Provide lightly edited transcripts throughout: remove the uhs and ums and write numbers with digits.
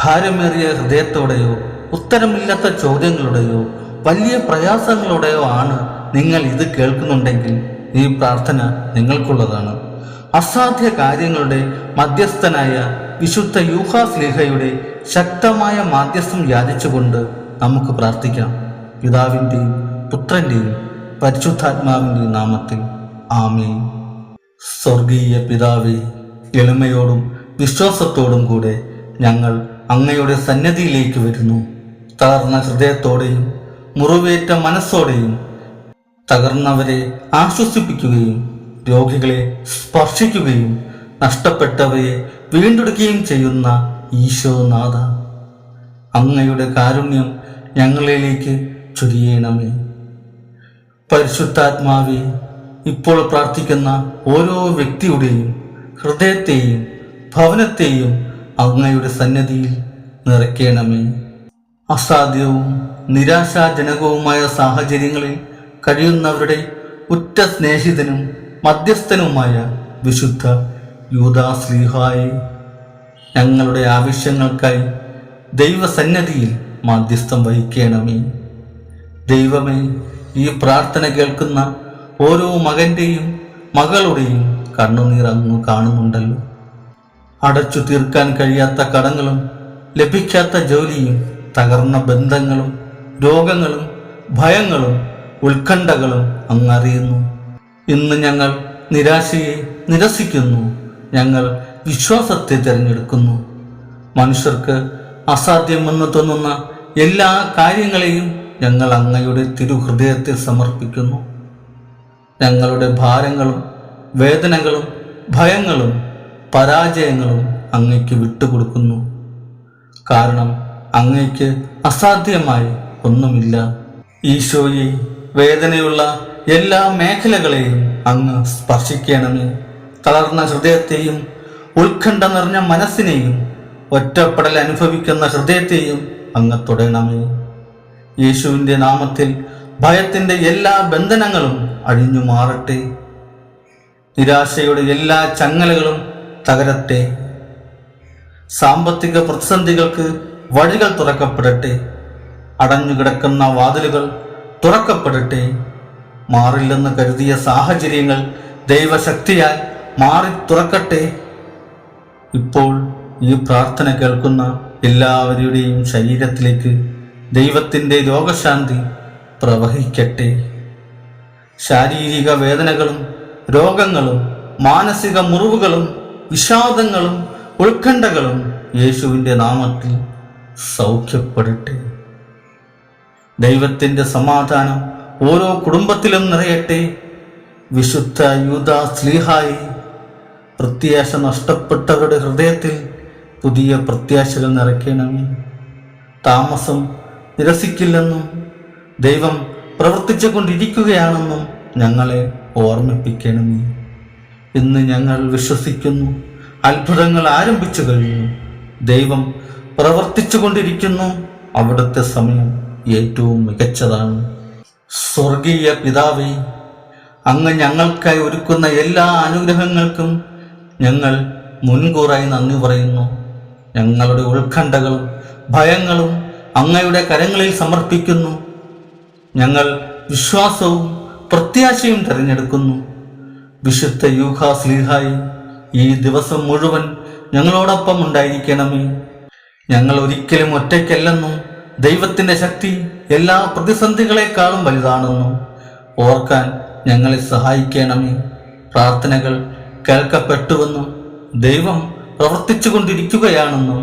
ഭാരമേറിയ ഹൃദയത്തോടെയോ ഉത്തരമില്ലാത്ത ചോദ്യങ്ങളുടെയോ വലിയ പ്രയാസങ്ങളുടെയോ ആണ് നിങ്ങൾ ഇത് കേൾക്കുന്നുണ്ടെങ്കിൽ ഈ പ്രാർത്ഥന നിങ്ങൾക്കുള്ളതാണ്. അസാധ്യ കാര്യങ്ങളുടെ മധ്യസ്ഥനായ വിശുദ്ധ യൂഹാസ്ലീഹയുടെ ശക്തമായ മാധ്യസ്ഥം യാചിച്ചുകൊണ്ട് നമുക്ക് പ്രാർത്ഥിക്കാം. പിതാവിൻ്റെയും പുത്രൻ്റെയും പരിശുദ്ധാത്മാവിൻ്റെയും നാമത്തിൽ ആമേൻ. സ്വർഗീയ പിതാവേ, എളിമയോടും വിശ്വാസത്തോടും കൂടെ ഞങ്ങൾ അങ്ങയുടെ സന്നിധിയിലേക്ക് വരുന്നു. തകർന്ന ഹൃദയത്തോടെയും മുറിവേറ്റ മനസ്സോടെയും തകർന്നവരെ ആശ്വസിപ്പിക്കുകയും രോഗികളെ സ്പർശിക്കുകയും നഷ്ടപ്പെട്ടവയെ വീണ്ടെടുക്കുകയും ചെയ്യുന്ന ഈശോനാഥ, അങ്ങയുടെ കാരുണ്യം ഞങ്ങളിലേക്ക് ചൊരിയണമേ. പരിശുദ്ധാത്മാവേ, ഇപ്പോൾ പ്രാർത്ഥിക്കുന്ന ഓരോ വ്യക്തിയുടെയും ഹൃദയത്തെയും ഭവനത്തെയും അങ്ങയുടെ സന്നിധിയിൽ നിറയ്ക്കണമേ. അസാധ്യവും നിരാശാജനകവുമായ സാഹചര്യങ്ങളിൽ കഴിയുന്നവരുടെ ഉറ്റ സ്നേഹിതനും മധ്യസ്ഥനുമായ വിശുദ്ധ യൂദാസ്ലീഹായെ, ഞങ്ങളുടെ ആവശ്യങ്ങൾക്കായി ദൈവസന്നിധിയിൽ മാധ്യസ്ഥം വഹിക്കണമേ. ദൈവമേ, ഈ പ്രാർത്ഥന കേൾക്കുന്ന ഓരോ മകൻ്റെയും മകളുടെയും കണ്ണുനീർ അങ്ങ് കാണുന്നുണ്ടല്ലോ. അടച്ചു തീർക്കാൻ കഴിയാത്ത കടങ്ങളും ലഭിക്കാത്ത ജോലിയും തകർന്ന ബന്ധങ്ങളും രോഗങ്ങളും ഭയങ്ങളും ഉത്കണ്ഠകളും അങ്ങ് അറിയുന്നു. ഇന്ന് ഞങ്ങൾ നിരാശയെ നിരസിക്കുന്നു. ഞങ്ങൾ വിശ്വാസത്തെ തിരഞ്ഞെടുക്കുന്നു. മനുഷ്യർക്ക് അസാധ്യമെന്ന് തോന്നുന്ന എല്ലാ കാര്യങ്ങളെയും ഞങ്ങൾ അങ്ങയുടെ തിരുഹൃദയത്തിൽ സമർപ്പിക്കുന്നു. ഞങ്ങളുടെ ഭാരങ്ങളും വേദനകളും ഭയങ്ങളും പരാജയങ്ങളും അങ്ങയ്ക്ക് വിട്ടുകൊടുക്കുന്നു. കാരണം അങ്ങയ്ക്ക് അസാധ്യമായി ഒന്നുമില്ല. ഈശോയെ, വേദനയുള്ള എല്ലാ മേഖലകളെയും അങ്ങ് സ്പർശിക്കണമേ. തളർന്ന ഹൃദയത്തെയും ഉത്കണ്ഠ നിറഞ്ഞ മനസ്സിനെയും ഒറ്റപ്പെടൽ അനുഭവിക്കുന്ന ഹൃദയത്തെയും അങ്ങ് തൊടണമേ. യേശുവിൻ്റെ നാമത്തിൽ ഭയത്തിൻ്റെ എല്ലാ ബന്ധനങ്ങളും അഴിഞ്ഞു മാറട്ടെ. നിരാശയുടെ എല്ലാ ചങ്ങലകളും തകരട്ടെ. സാമ്പത്തിക പ്രതിസന്ധികൾക്ക് വഴികൾ തുറക്കപ്പെടട്ടെ. അടഞ്ഞുകിടക്കുന്ന വാതിലുകൾ തുറക്കപ്പെടട്ടെ. മാറില്ലെന്ന് കരുതിയ സാഹചര്യങ്ങൾ ദൈവശക്തിയാൽ മാറി തുറക്കട്ടെ. ഇപ്പോൾ ഈ പ്രാർത്ഥന കേൾക്കുന്ന എല്ലാവരുടെയും ശരീരത്തിലേക്ക് ദൈവത്തിൻ്റെ രോഗശാന്തി പ്രവഹിക്കട്ടെ. ശാരീരിക വേദനകളും രോഗങ്ങളും മാനസിക മുറിവുകളും വിഷാദങ്ങളും ഉത്കണ്ഠകളും യേശുവിൻ്റെ നാമത്തിൽ സൗഖ്യപ്പെടട്ടെ. ദൈവത്തിൻ്റെ സമാധാനം ഓരോ കുടുംബത്തിലും നിറയട്ടെ. വിശുദ്ധ യൂദാസ്ലീഹായെ, പ്രത്യാശ നഷ്ടപ്പെട്ടവരുടെ ഹൃദയത്തിൽ പുതിയ പ്രത്യാശകൾ നിറയ്ക്കണമേ. താമസം നിരസിക്കില്ലെന്നും ദൈവം പ്രവർത്തിച്ചു കൊണ്ടിരിക്കുകയാണെന്നും ഞങ്ങളെ ഓർമ്മിപ്പിക്കണമേ. ഇന്ന് ഞങ്ങൾ വിശ്വസിക്കുന്നു, അത്ഭുതങ്ങൾ ആരംഭിച്ചു കഴിഞ്ഞു. ദൈവം പ്രവർത്തിച്ചു കൊണ്ടിരിക്കുന്നു. അവിടുത്തെ സമയം ഏറ്റവും മികച്ചതാണ്. സ്വർഗീയ പിതാവേ, അങ്ങ് ഞങ്ങൾക്കായി ഒരുക്കുന്ന എല്ലാ അനുഗ്രഹങ്ങൾക്കും ഞങ്ങൾ മുൻകൂറായി നന്ദി പറയുന്നു. ഞങ്ങളുടെ ഉത്കണ്ഠകളും ഭയങ്ങളും അങ്ങയുടെ കരങ്ങളിൽ സമർപ്പിക്കുന്നു. ഞങ്ങൾ വിശ്വാസവും പ്രത്യാശയും തിരഞ്ഞെടുക്കുന്നു. വിശുദ്ധ യൂഹാസ്ലീഹായെ, ഈ ദിവസം മുഴുവൻ ഞങ്ങളോടൊപ്പം ഉണ്ടായിരിക്കണമേ. ഞങ്ങൾ ഒരിക്കലും ഒറ്റയ്ക്കല്ലെന്നും ദൈവത്തിൻ്റെ ശക്തി എല്ലാ പ്രതിസന്ധികളെക്കാളും വലുതാണെന്നും ഓർക്കാൻ ഞങ്ങളെ സഹായിക്കണമേ. പ്രാർത്ഥനകൾ കേൾക്കപ്പെട്ടുവെന്നും ദൈവം പ്രവർത്തിച്ചു കൊണ്ടിരിക്കുകയാണെന്നും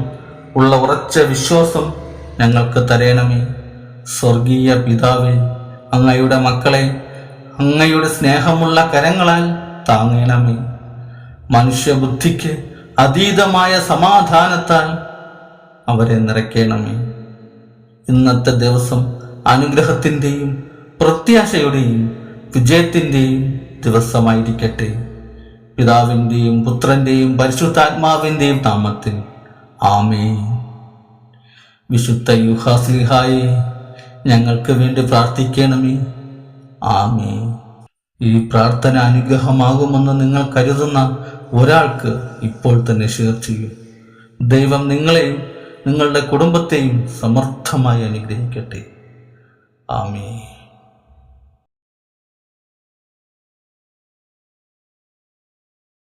ഉള്ള ഉറച്ച വിശ്വാസം ഞങ്ങൾക്ക് തരണമേ. സ്വർഗീയ പിതാവേ, അങ്ങയുടെ മക്കളെ അങ്ങയുടെ സ്നേഹമുള്ള കരങ്ങളാൽ താങ്ങണമേ. മനുഷ്യബുദ്ധിക്ക് അതീതമായ സമാധാനത്താൽ അവരെ നിറയ്ക്കണമേ. ഇന്നത്തെ ദിവസം അനുഗ്രഹത്തിൻ്റെയും പ്രത്യാശയുടെയും വിജയത്തിൻ്റെയും ദിവസമായിരിക്കട്ടെ. പിതാവിൻ്റെയും പുത്രൻ്റെയും പരിശുദ്ധാത്മാവിൻ്റെയും നാമത്തിൽ ആമേൻ. വിശുദ്ധ യൂഹാസ്ലീഹായെ, ഞങ്ങൾക്ക് വേണ്ടി പ്രാർത്ഥിക്കണമേ. ആമേൻ. ഈ പ്രാർത്ഥന അനുഗ്രഹമാകുമെന്ന് നിങ്ങൾ കരുതുന്ന ഒരാൾക്ക് ഇപ്പോൾ തന്നെ ഷെയർ ചെയ്യൂ. ദൈവം നിങ്ങളെയും നിങ്ങളുടെ കുടുംബത്തെയും സമർത്ഥമായി അനുഗ്രഹിക്കട്ടെ. ആമേൻ.